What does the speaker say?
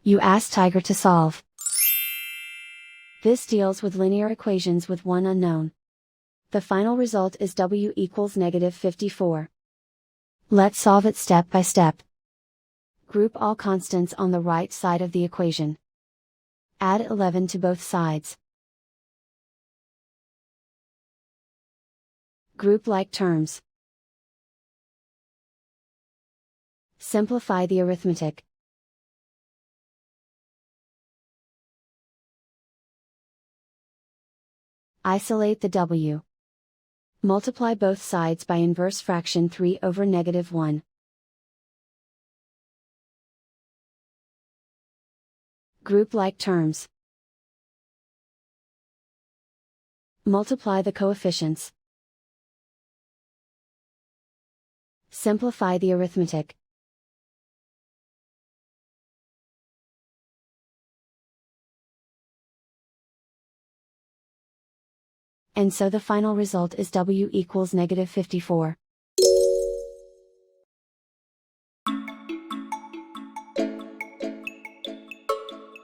You ask Tiger to solve. This deals with linear equations with one unknown. The final result is w equals -54. Let's solve it step by step. Group all constants on the right side of the equation. Add 11 to both sides. Group like terms. Simplify the arithmetic. Isolate the w. Multiply both sides by inverse fraction 3 over -1. Group like terms. Multiply the coefficients. Simplify the arithmetic. And so the final result is w equals -54.